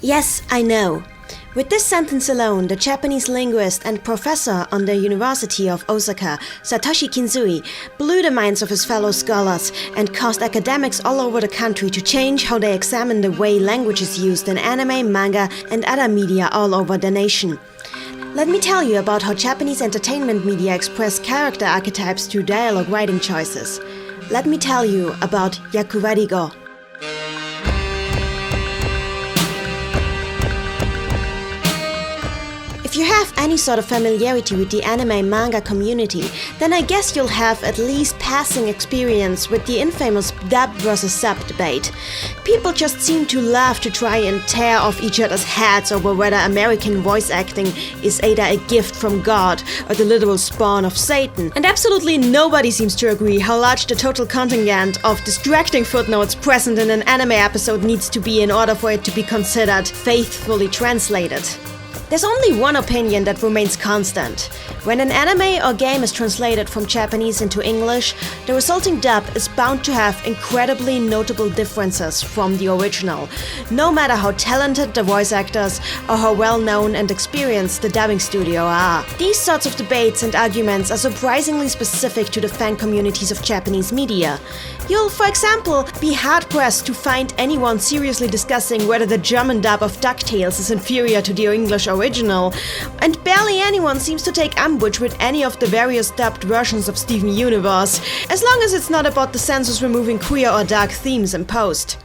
Yes, I know. With this sentence alone, the Japanese linguist and professor on the University of Osaka, Satoshi Kinzui, blew the minds of his fellow scholars and caused academics all over the country to change how they examine the way language is used in anime, manga, and other media all over the nation. Let me tell you about how Japanese entertainment media express character archetypes through dialogue writing choices. Let me tell you about Yakuvarigo. If you have any sort of familiarity with the anime manga community, then I guess you'll have at least passing experience with the infamous dub versus sub debate. People just seem to love to try and tear off each other's heads over whether American voice acting is either a gift from God or the literal spawn of Satan. And absolutely nobody seems to agree how large the total contingent of distracting footnotes present in an anime episode needs to be in order for it to be considered faithfully translated. There's only one opinion that remains constant. When an anime or game is translated from Japanese into English, the resulting dub is bound to have incredibly notable differences from the original, no matter how talented the voice actors or how well-known and experienced the dubbing studio are. These sorts of debates and arguments are surprisingly specific to the fan communities of Japanese media. You'll, for example, be hard-pressed to find anyone seriously discussing whether the German dub of DuckTales is inferior to the English original, and barely anyone seems to take umbrage with any of the various dubbed versions of Steven Universe, as long as it's not about the censors removing queer or dark themes in post.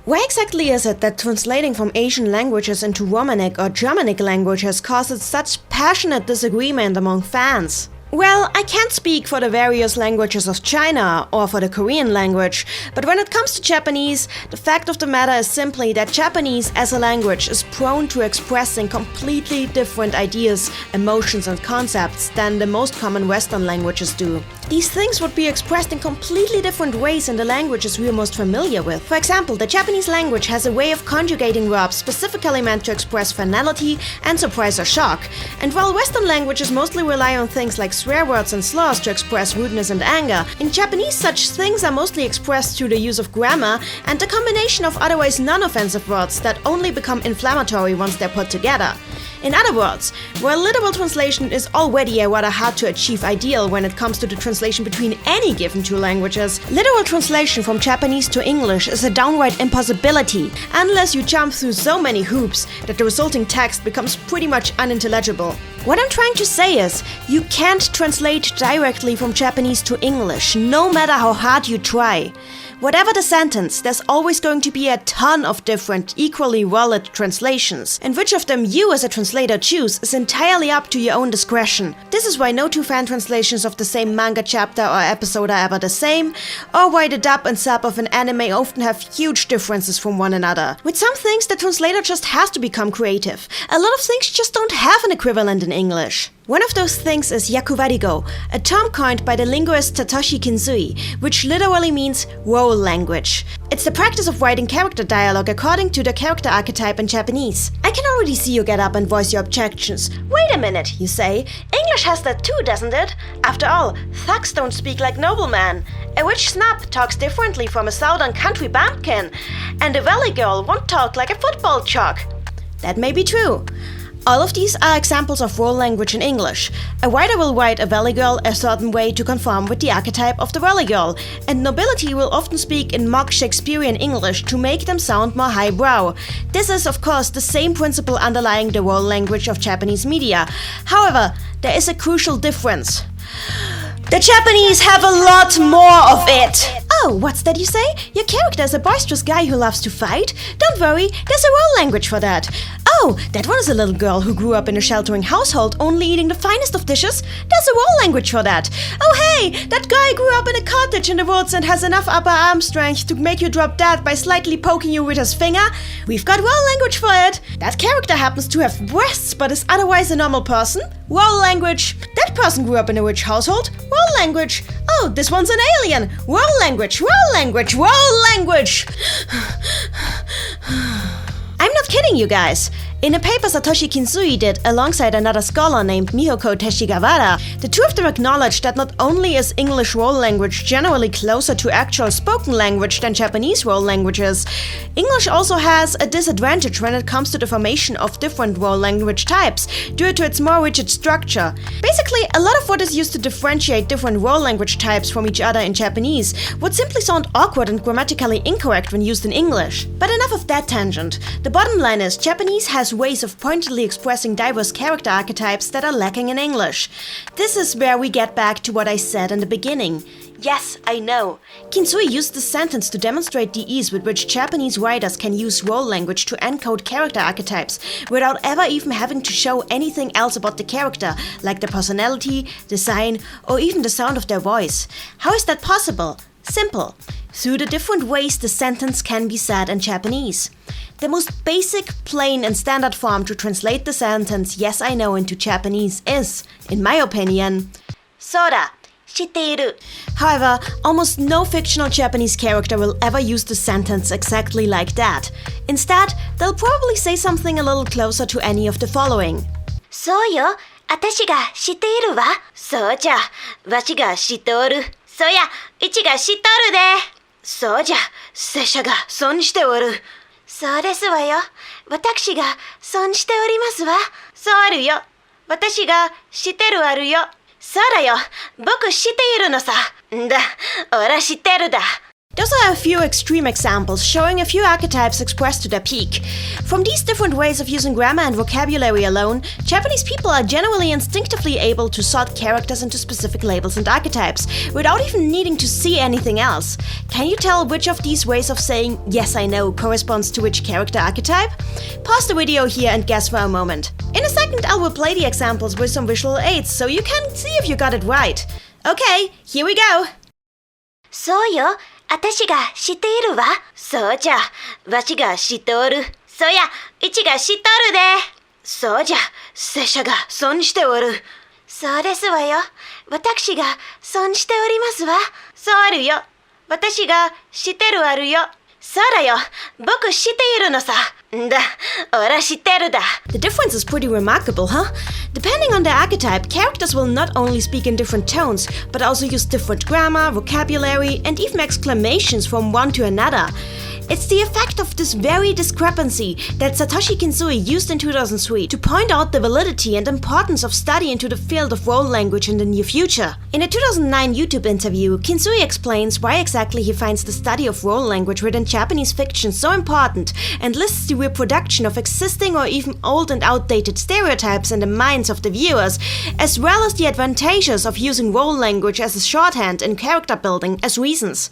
Why exactly is it that translating from Asian languages into Romanic or Germanic languages causes such passionate disagreement among fans? Well, I can't speak for the various languages of China or for the Korean language, but when it comes to Japanese, the fact of the matter is simply that Japanese as a language is prone to expressing completely different ideas, emotions and concepts than the most common Western languages do. These things would be expressed in completely different ways in the languages we are most familiar with. For example, the Japanese language has a way of conjugating verbs specifically meant to express finality and surprise or shock, and while Western languages mostly rely on things like swear words and slurs to express rudeness and anger, in Japanese such things are mostly expressed through the use of grammar and the combination of otherwise non-offensive words that only become inflammatory once they're put together. In other words, while literal translation is already a rather hard to achieve ideal when it comes to the translation between any given two languages, literal translation from Japanese to English is a downright impossibility, unless you jump through so many hoops that the resulting text becomes pretty much unintelligible. What I'm trying to say is, you can't translate directly from Japanese to English, no matter how hard you try. Whatever the sentence, there's always going to be a ton of different, equally valid translations, and which of them you as a translator choose is entirely up to your own discretion. This is why no two fan translations of the same manga chapter or episode are ever the same, or why the dub and sub of an anime often have huge differences from one another. With some things, the translator just has to become creative. A lot of things just don't have an equivalent in English. One of those things is yakuvarigo, a term coined by the linguist Satoshi Kinzui, which literally means role language. It's the practice of writing character dialogue according to the character archetype in Japanese. I can already see you get up and voice your objections. Wait a minute, you say. English has that too, doesn't it? After all, thugs don't speak like noblemen. A rich snob talks differently from a southern country bumpkin. And a valley girl won't talk like a football jock. That may be true. All of these are examples of role language in English. A writer will write a valley girl a certain way to conform with the archetype of the valley girl, and nobility will often speak in mock Shakespearean English to make them sound more highbrow. This is, of course, the same principle underlying the role language of Japanese media. However, there is a crucial difference. The Japanese have a lot more of it! Oh, what's that you say? Your character is a boisterous guy who loves to fight? Don't worry, there's a role language for that. Oh, that one is a little girl who grew up in a sheltering household, only eating the finest of dishes? There's a role language for that. Oh hey, that guy grew up in a cottage in the woods and has enough upper arm strength to make you drop dead by slightly poking you with his finger? We've got role language for it. That character happens to have breasts but is otherwise a normal person? Role language. That person grew up in a rich household? Role language. Oh, this one's an alien. Role language, role language, role language. I'm not not kidding you guys. In a paper Satoshi Kinsui did alongside another scholar named Mihoko Teshigawara, the two of them acknowledged that not only is English world language generally closer to actual spoken language than Japanese world languages, English also has a disadvantage when it comes to the formation of different world language types due to its more rigid structure. Basically, a lot of what is used to differentiate different world language types from each other in Japanese would simply sound awkward and grammatically incorrect when used in English. But enough of that tangent. The bottom line is, Japanese has ways of pointedly expressing diverse character archetypes that are lacking in English. This is where we get back to what I said in the beginning. Yes, I know. Kinsui used this sentence to demonstrate the ease with which Japanese writers can use world language to encode character archetypes without ever even having to show anything else about the character, like their personality, design, or even the sound of their voice. How is that possible? Simple. Through the different ways the sentence can be said in Japanese. The most basic, plain and standard form to translate the sentence "yes, I know" into Japanese is, in my opinion, "Soda, shiteiru." However, almost no fictional Japanese character will ever use the sentence exactly like that. Instead, they'll probably say something a little closer to any of the following. そうよ、私が知っているわ。そうじゃ、わしが知っておる。そうや、うちが知っとるで。そうじゃ、拙者が損しておる。そうですわよ。私が損しておりますわ。そうあるよ。私が知ってるあるよ。そうだよ。僕知っているのさ。んだ、俺知ってるだ。Those are a few extreme examples showing a few archetypes expressed to their peak. From these different ways of using grammar and vocabulary alone, Japanese people are generally instinctively able to sort characters into specific labels and archetypes, without even needing to see anything else. Can you tell which of these ways of saying "yes, I know" corresponds to which character archetype? Pause the video here and guess for a moment. In a second, I will play the examples with some visual aids, so you can see if you got it right. Okay, here we go! そうよ。私が知っているわ。そうじゃ、わしが知っておる。そうや、うちが知っとるで。そうじゃ、拙者が損しておる。そうですわよ。私が損しておりますわ。そうあるよ。私が知ってるあるよ。そうだよ。僕知っているのさ。んだ、俺知ってるだ。The difference is pretty remarkable, huh? Depending on their archetype, characters will not only speak in different tones, but also use different grammar, vocabulary, and even exclamations from one to another. It's the effect of this very discrepancy that Satoshi Kinsui used in 2003 to point out the validity and importance of study into the field of world language in the near future. In a 2009 YouTube interview, Kinsui explains why exactly he finds the study of world language within Japanese fiction so important and lists the reproduction of existing or even old and outdated stereotypes in the minds of the viewers, as well as the advantages of using world language as a shorthand in character building as reasons.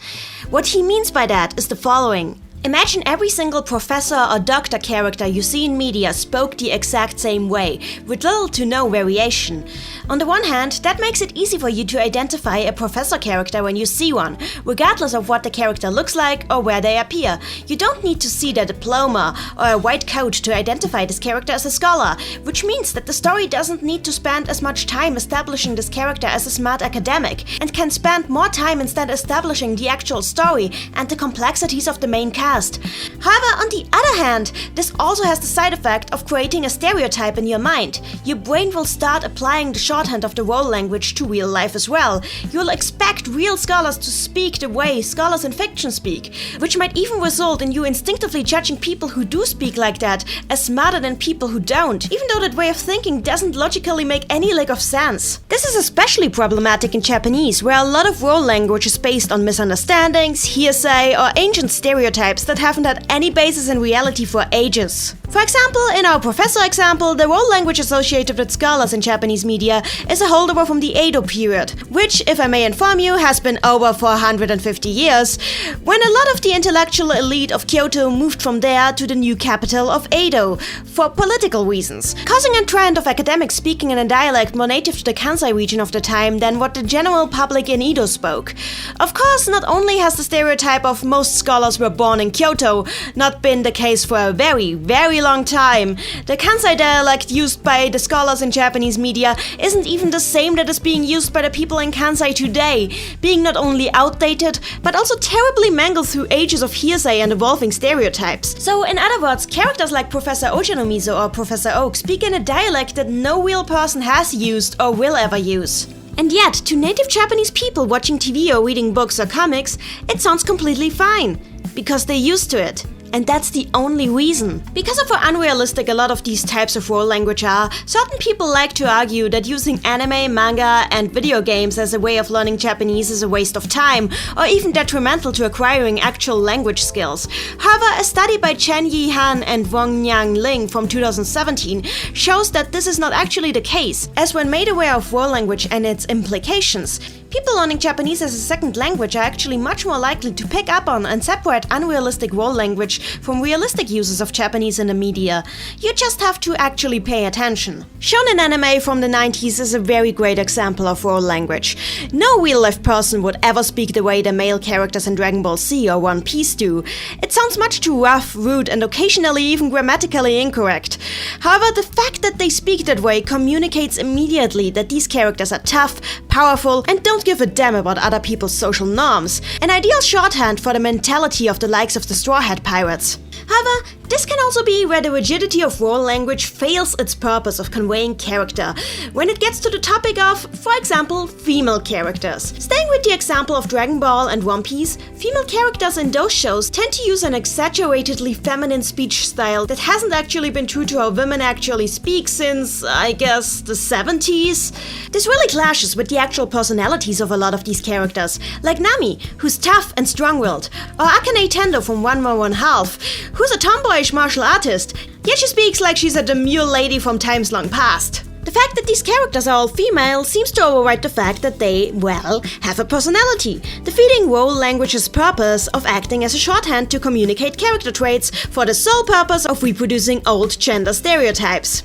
What he means by that is the following. Imagine every single professor or doctor character you see in media spoke the exact same way, with little to no variation. On the one hand, that makes it easy for you to identify a professor character when you see one, regardless of what the character looks like or where they appear. You don't need to see their diploma or a white coat to identify this character as a scholar, which means that the story doesn't need to spend as much time establishing this character as a smart academic, and can spend more time instead establishing the actual story and the complexities of the main cast. However, on the other hand, this also has the side effect of creating a stereotype in your mind. Your brain will start applying the shorthand of the world language to real life as well. You'll expect real scholars to speak the way scholars in fiction speak, which might even result in you instinctively judging people who do speak like that as smarter than people who don't, even though that way of thinking doesn't logically make any lick of sense. This is especially problematic in Japanese, where a lot of world language is based on misunderstandings, hearsay, or ancient stereotypes that haven't had any basis in reality for ages. For example, in our professor example, the world language associated with scholars in Japanese media is a holdover from the Edo period, which, if I may inform you, has been over for 150 years, when a lot of the intellectual elite of Kyoto moved from there to the new capital of Edo, for political reasons, causing a trend of academics speaking in a dialect more native to the Kansai region of the time than what the general public in Edo spoke. Of course, not only has the stereotype of most scholars were born in Kyoto, not been the case for a very, very long time. The Kansai dialect used by the scholars in Japanese media isn't even the same that is being used by the people in Kansai today, being not only outdated, but also terribly mangled through ages of hearsay and evolving stereotypes. So, in other words, characters like Professor Ochanomizu or Professor Oak speak in a dialect that no real person has used or will ever use. And yet, to native Japanese people watching TV or reading books or comics, it sounds completely fine, because they're used to it. And that's the only reason. Because of how unrealistic a lot of these types of role language are, certain people like to argue that using anime, manga, and video games as a way of learning Japanese is a waste of time, or even detrimental to acquiring actual language skills. However, a study by Chen Yi Han and Wong Yang Ling from 2017 shows that this is not actually the case, as when made aware of role language and its implications, people learning Japanese as a second language are actually much more likely to pick up on and separate unrealistic role language from realistic uses of Japanese in the media. You just have to actually pay attention. Shonen anime from the 90s is a very great example of role language. No real-life person would ever speak the way the male characters in Dragon Ball Z or One Piece do. It sounds much too rough, rude, and occasionally even grammatically incorrect. However, the fact that they speak that way communicates immediately that these characters are tough, powerful, and don't give a damn about other people's social norms. An ideal shorthand for the mentality of the likes of the Straw Hat Pirates. However, this can also be where the rigidity of role language fails its purpose of conveying character, when it gets to the topic of, for example, female characters. Staying with the example of Dragon Ball and One Piece, female characters in those shows tend to use an exaggeratedly feminine speech style that hasn't actually been true to how women actually speak since, I guess, the 70s. This really clashes with the actual personalities of a lot of these characters, like Nami, who's tough and strong-willed, or Akane Tendo from One More One Half, who's a tomboyish martial artist, yet she speaks like she's a demure lady from times long past. The fact that these characters are all female seems to override the fact that they, well, have a personality, defeating role language's purpose of acting as a shorthand to communicate character traits for the sole purpose of reproducing old gender stereotypes.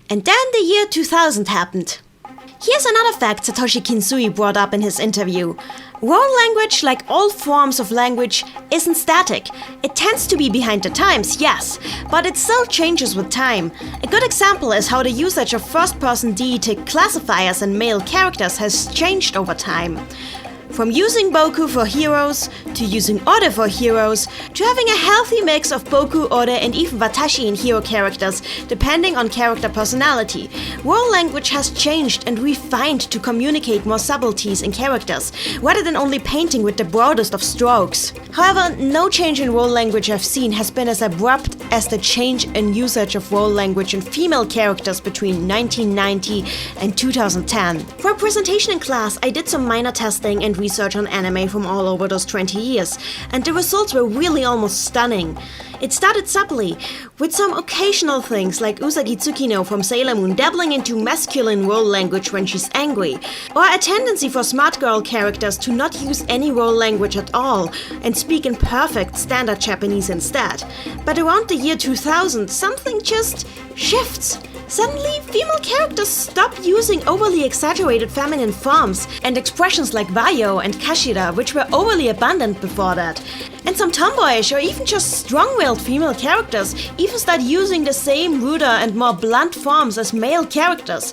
And then the year 2000 happened. Here's another fact Satoshi Kinsui brought up in his interview. Role language, like all forms of language, isn't static. It tends to be behind the times, yes, but it still changes with time. A good example is how the usage of first-person deictic classifiers and male characters has changed over time. From using Boku for heroes, to using Ore for heroes, to having a healthy mix of Boku, Ore, and even Watashi in hero characters, depending on character personality. Role language has changed and refined to communicate more subtleties in characters, rather than only painting with the broadest of strokes. However, no change in role language I've seen has been as abrupt as the change in usage of role language in female characters between 1990 and 2010. For a presentation in class, I did some minor testing and research on anime from all over those 20 years, and the results were really almost stunning. It started subtly, with some occasional things like Usagi Tsukino from Sailor Moon dabbling into masculine role language when she's angry, or a tendency for smart girl characters to not use any role language at all and speak in perfect standard Japanese instead. But around the year 2000, something just shifts. Suddenly, female characters stop using overly exaggerated feminine forms and expressions like Vayo and Kashira, which were overly abundant before that. And some tomboyish or even just strong-willed female characters even start using the same ruder and more blunt forms as male characters.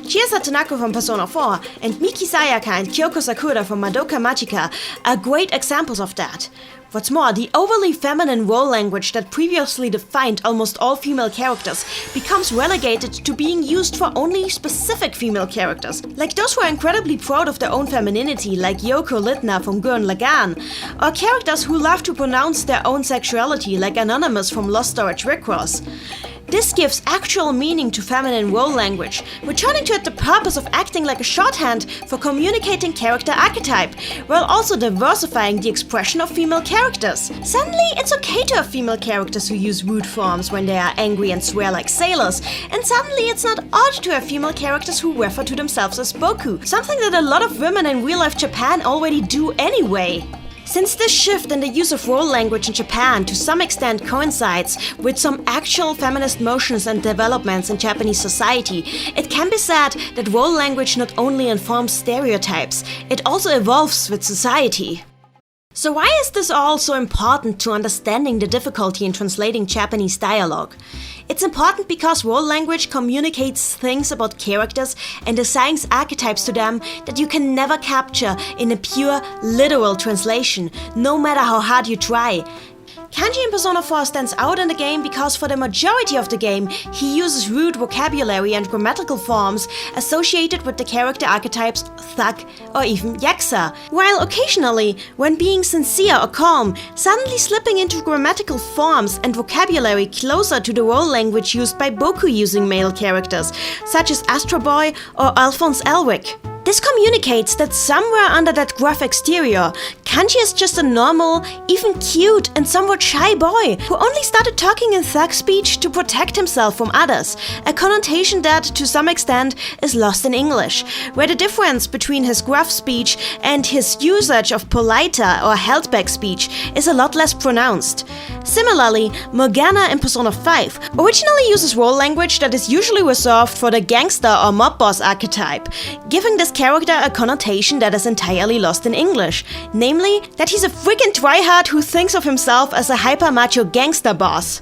Chiesa Tanaka from Persona 4 and Miki Sayaka and Kyoko Sakura from Madoka Magica are great examples of that. What's more, the overly feminine role language that previously defined almost all female characters becomes relegated to being used for only specific female characters, like those who are incredibly proud of their own femininity, like Yoko Litna from Gurren Lagann, or characters who love to pronounce their own sexuality, like Anonymous from Lost Storage Recross. This gives actual meaning to feminine role language, returning to it the purpose of acting like a shorthand for communicating character archetype, while also diversifying the expression of female characters. Suddenly, it's okay to have female characters who use rude forms when they are angry and swear like sailors, and suddenly it's not odd to have female characters who refer to themselves as Boku, something that a lot of women in real-life Japan already do anyway. Since this shift in the use of role language in Japan to some extent coincides with some actual feminist motions and developments in Japanese society, it can be said that role language not only informs stereotypes, it also evolves with society. So why is this all so important to understanding the difficulty in translating Japanese dialogue? It's important because world language communicates things about characters and assigns archetypes to them that you can never capture in a pure, literal translation, no matter how hard you try. Kanji in Persona 4 stands out in the game because for the majority of the game, he uses rude vocabulary and grammatical forms associated with the character archetypes thug or even yakuza, while occasionally, when being sincere or calm, suddenly slipping into grammatical forms and vocabulary closer to the role language used by Boku-using male characters, such as Astro Boy or Alphonse Elric. This communicates that somewhere under that gruff exterior, Kanji is just a normal, even cute and somewhat shy boy who only started talking in thug speech to protect himself from others, a connotation that, to some extent, is lost in English, where the difference between his gruff speech and his usage of politer or held-back speech is a lot less pronounced. Similarly, Morgana in Persona 5 originally uses role language that is usually reserved for the gangster or mob boss archetype, giving this character a connotation that is entirely lost in English, namely that he's a freaking tryhard who thinks of himself as a hyper-macho gangster boss.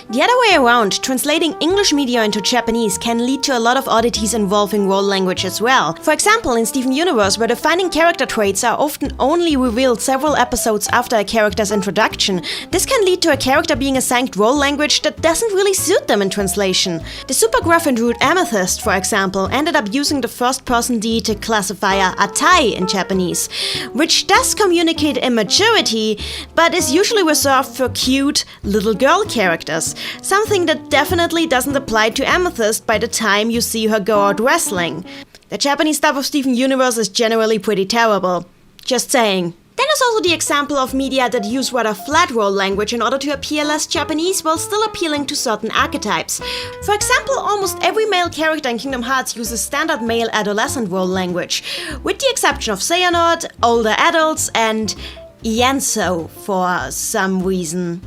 The other way around, translating English media into Japanese can lead to a lot of oddities involving role language as well. For example, in Steven Universe, where defining character traits are often only revealed several episodes after a character's introduction, this can lead to a character being assigned role language that doesn't really suit them in translation. The super gruff and rude Amethyst, for example, ended up using the first-person deity classifier Atai in Japanese, which does communicate immaturity, but is usually reserved for cute, little girl characters. Something that definitely doesn't apply to Amethyst by the time you see her go out wrestling. The Japanese dub of Steven Universe is generally pretty terrible. Just saying. Then there's also the example of media that use rather flat role language in order to appear less Japanese while still appealing to certain archetypes. For example, almost every male character in Kingdom Hearts uses standard male adolescent role language, with the exception of Xehanort, older adults, and Yanso for some reason.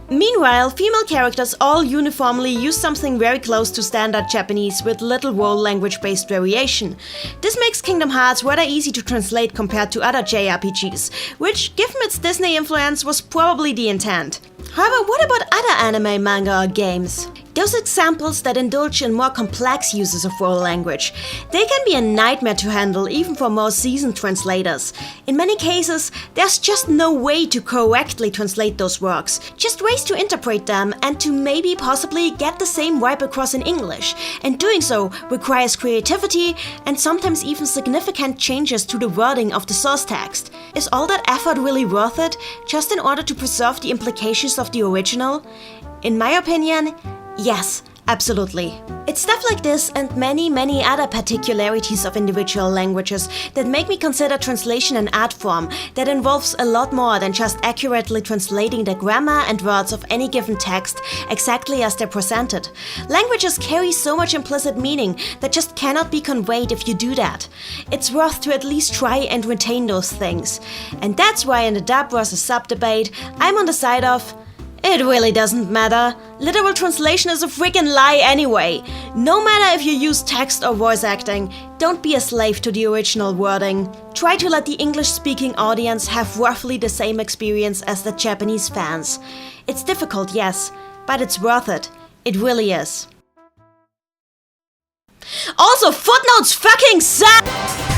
Meanwhile, female characters all uniformly use something very close to standard Japanese with little role language-based variation. This makes Kingdom Hearts rather easy to translate compared to other JRPGs, which, given its Disney influence, was probably the intent. However, what about other anime, manga, or games? Those examples that indulge in more complex uses of role language, they can be a nightmare to handle even for more seasoned translators. In many cases, there's just no way to correctly translate those works, just ways to interpret them and to maybe possibly get the same vibe across in English. And doing so requires creativity and sometimes even significant changes to the wording of the source text. Is all that effort really worth it, just in order to preserve the implications of the original? In my opinion, yes, absolutely. It's stuff like this and many other particularities of individual languages that make me consider translation an art form that involves a lot more than just accurately translating the grammar and words of any given text exactly as they're presented. Languages carry so much implicit meaning that just cannot be conveyed if you do that. It's worth to at least try and retain those things. And that's why in the dub versus sub debate, I'm on the side of it really doesn't matter. Literal translation is a freaking lie anyway. No matter if you use text or voice acting, don't be a slave to the original wording. Try to let the English-speaking audience have roughly the same experience as the Japanese fans. It's difficult, yes, but it's worth it. It really is. Also, footnotes fucking suck!